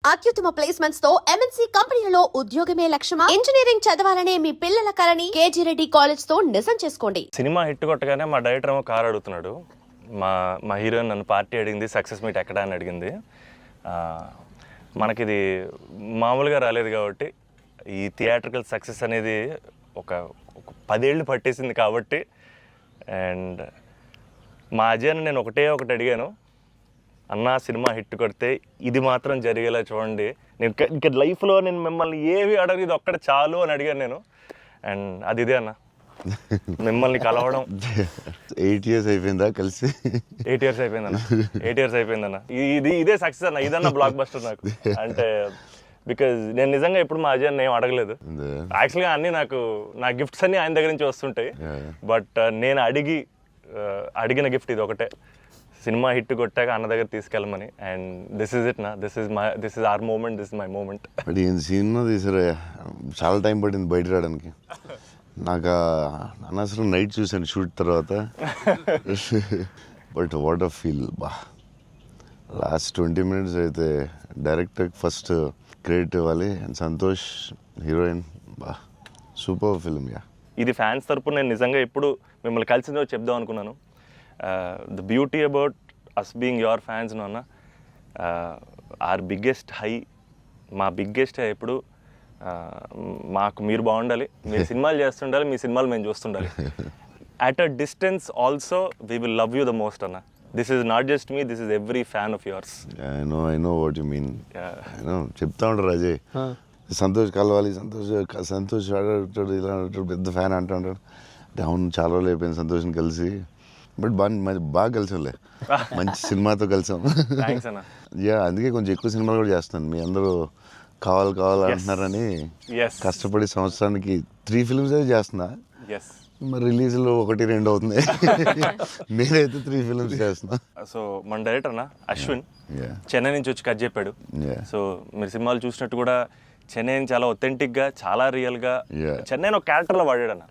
అత్యుత్తమ ప్లేస్మెంట్స్ తో ఎంఎన్సీ కంపెనీలలో ఉద్యోగమే లక్ష్యమా? ఇంజనీరింగ్ చదవాలనే మీ పిల్లల కలని కేజీ రెడ్డి కాలేజ్ తో నిజం చేసుకోండి. సినిమా హిట్ కొట్టగానే మా డైరెక్టర్ ఏమో కార్ అడుగుతున్నాడు. మా హీరోయిన్ నన్ను పార్టీ అడిగింది, సక్సెస్ మీట్ ఎక్కడ అని అడిగింది. మనకిది మామూలుగా రాలేదు కాబట్టి ఈ థియేట్రికల్ సక్సెస్ అనేది ఒక 10 ఏళ్ళు పట్టేసింది కాబట్టి. అండ్ మా అజయ్ని నేను ఒకటి అడిగాను, అన్న సినిమా హిట్ కొడితే ఇది మాత్రం జరిగేలా చూడండి, నేను ఇంకా లైఫ్లో నేను మిమ్మల్ని ఏవి అడగదు, ఇది ఒక్కటి చాలు అని అడిగాను నేను. అండ్ అది ఇదే అన్న, మిమ్మల్ని కలవడం. 8 years అయిపోయిందా కలిసి? 8 years అయిపోయిందన్న. 8 years అయిపోయిందన్న. ఇదే సక్సెస్ అన్న, ఇదన్న బ్లాక్ బస్టర్ నాకు. అంటే బికాజ్ నేను నిజంగా ఎప్పుడు మా అజయ్ ఏం అడగలేదు. యాక్చువల్గా అన్నీ నా గిఫ్ట్స్ అన్నీ ఆయన దగ్గర నుంచి వస్తుంటాయి. బట్ నేను అడిగిన గిఫ్ట్ ఇది ఒకటే, సినిమా హిట్ కొట్టాక అన్న దగ్గర తీసుకెళ్ళమని. అండ్ దిస్ ఇస్ ఇట్ నా, this is our moment, this is my moment. But ఈయన సినిమా తీసారా, చాలా టైం పట్టింది బయట రావడానికి. నాకు అనవసరం నైట్ చూశాను షూట్ తర్వాత. బట్ వాట్ అ ఫీల్ బా. లాస్ట్ 20 minutes అయితే డైరెక్టర్ ఫస్ట్ క్రెడిట్ ఇవ్వాలి. అండ్ సంతోష్ హీరోయిన్, బా సూపర్ ఫిల్మ్. యా, ఇది ఫ్యాన్స్ తరపున నేను నిజంగా ఎప్పుడు మిమ్మల్ని కలిసిందో చెప్దాం అనుకున్నాను. The beauty about us being your fans అన్న, ఆర్ బిగ్గెస్ట్ హై, మా బిగ్గెస్ట్ హై ఎప్పుడు మాకు మీరు బాగుండాలి, మీరు సినిమాలు చేస్తుండాలి, మీ సినిమాలు మేము చూస్తుండాలి. At a distance also we will love you the most అన్న. This is not just me, this is every fan of yours. I know what you mean. చెప్తా ఉంటారు అజయ్, సంతోష్ కలవాలి, సంతోష్ ఆడాడు, ఇలా ఆడాడు, పెద్ద ఫ్యాన్ అంటాడు. అంటే అవును, చాలా రోజులు అయిపోయింది సంతోష్ని కలిసి. బట్ బాగా కలిసాంలే, మంచి సినిమాతో కలిసాం. యా, అందుకే కొంచెం ఎక్కువ సినిమాలు కూడా చేస్తాను. మీ అందరూ కావాలి అంటున్నారని కష్టపడి సంవత్సరానికి 3 films అయితే చేస్తున్నా. మరి రిలీజ్లో 1-2 అవుతుంది. నేనైతే 3 films చేస్తున్నా. సో మన డైరెక్టర్ అన్న అశ్విన్ చెన్నై నుంచి వచ్చి కథ చెప్పాడు. సో మీరు సినిమాలు చూసినట్టు కూడా చెన్నైని చాలా ఒథెంటిక్ గా, చాలా రియల్ గా చెన్నై ఒక క్యారెక్టర్ లో వాడాడు అన్న.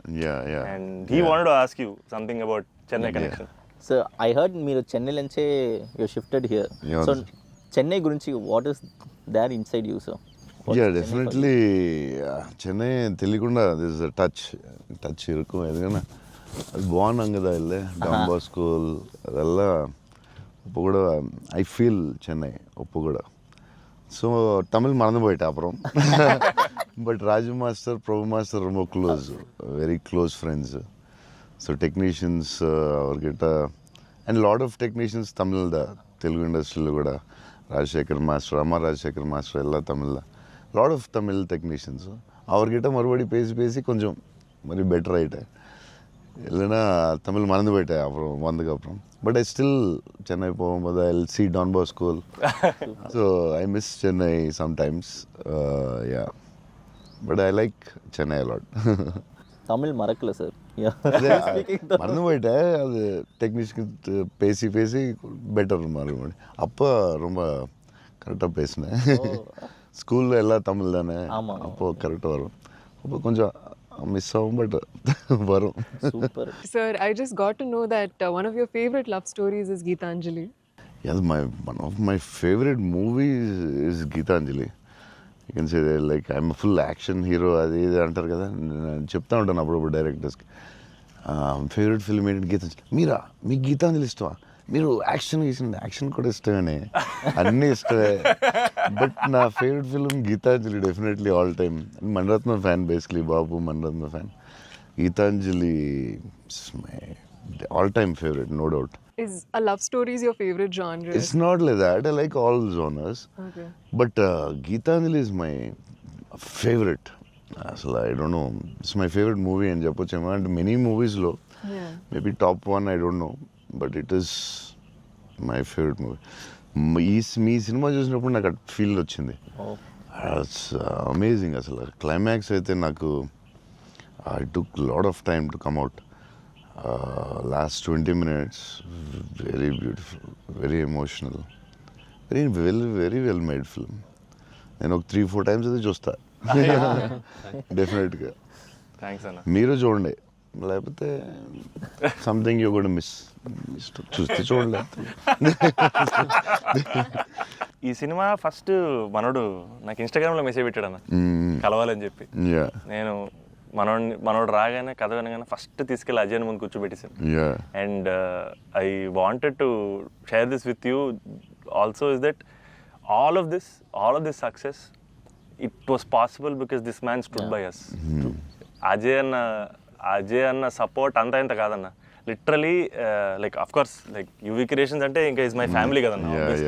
And he wanted to ask you something about Chennai connection. So I heard మీరు చెన్నై నుంచే you shifted here. So Chennai గురించి what is there inside you? So ya, definitely Chennai తెలియకుండా దిస్ టచ్ ఇరుకు. ఎందుకన్నా అది బాగున్నాం కదా, వెళ్ళే డాంబా స్కూల్ அதெல்லாம் இப்போ கூட ஐ ஃபீல் சென்னை இப்போ கூட. ஸோ தமிழ் மறந்து போயிட்டேன் அப்புறம். But Raju master, Prabhu master ரொம்ப வெரி க்ளோஸ் ஃப்ரெண்ட்ஸு. ஸோ டெக்னீஷியన్స్ அவர்கிட்ட అండ్ లాట్ ఆఫ్ టెక్నీషియన్స్ తమిళ తెలుగు ఇండస్ట్రీలో కూడా, రాజశేఖర్ మాస్టర్, అమర్ రాజశేఖర్ మాస్టర్ ಎಲ್ಲ ತಮಿಳ, ಲಾಟ್ ಆಫ್ ತಮಿಳ್ ಟೆಕ್ನೀಷಿಯನ್ಸ್ அவர்கிட்ட மறுபடி பேசி கொஞ்சம் மாதிரி பெட்டர் ஆகிட்டேன். இல்லைன்னா தமிழ் மறந்து போயிட்டேன் அப்புறம் வந்ததுக்கப்புறம். பட் ஐ ஸ்டில் சென்னை போகும்போது I see Don Bosco school. So I miss Chennai sometimes. Ya, but I like Chennai a lot. Tamil மறக்கல சார், மறந்து போயிட்டேன். அது டெக்னீஷியன் பேசி பெட்டர் மறுபடி. அப்போ ரொம்ப கரெக்டாக பேசினேன். ஸ்கூலில் எல்லாம் தமிழ் தானே, அப்போது கரெக்டாக வரும். அப்போ கொஞ்சம் மிஸ் ஆகும், பட் வரும். Super. Sir, I just got to know that one of your favorite love stories is Geetanjali. Yeah, one of my favorite movies is Geetanjali. You can say that, like, I'm a full action hero. అది ఇది అంటారు కదా, నేను చెప్తా ఉంటాను అప్పుడప్పుడు డైరెక్టర్స్కి. Favourite film ఏంటి? గీతాంజలి. మీరా, మీకు గీతాంజలి ఇష్టమా? మీరు యాక్షన్ కూడా ఇష్టమేనే, అన్నీ ఇష్టమే. బట్ నా favourite film Gitanjali, definitely all time. Mani Ratnam fan, basically బాబు Mani Ratnam fan. Gitanjali my all time favourite, no doubt. Is a love story is your favorite genre? It's not like that. I like all genres. Okay. But Geetanjali is my favorite. So I don't know. It's my favorite movie in Japochema. And many movies low. Yeah. Maybe top one, I don't know. But it is my favorite movie. Me cinema చూసినప్పుడు నాకు at feel వచ్చింది. It's amazing. అసలు climax అయితే నాకు I took lot of time to come out. Last 20 minutes, very beautiful, very emotional, very well made film. నేను ఒక 3-4 times అయితే చూస్తా డెఫినెట్గా. థ్యాంక్స్ అన్న. మీరు చూడండి, లేకపోతే సంథింగ్ యూ కూడా మిస్. చూస్తే చూడండి. ఈ సినిమా ఫస్ట్ మనోడు నాకు ఇన్స్టాగ్రామ్లో మెసేజ్ పెట్టాడు అన్న కలవాలని చెప్పి. యా నేను మనోడు రాగానే కథ వినగానే ఫస్ట్ తీసుకెళ్ళి అజయ్ ముందు కూర్చోబెట్టేసాను. Ya and I wanted to share this with you also is that all of this success, it was possible because this man stood by us. Ajay అన్న సపోర్ట్ అంతా ఇంత కాదన్న, literally like of course like UV creations అంటే ఇంకా is my family కదన్న. Yeah, obviously.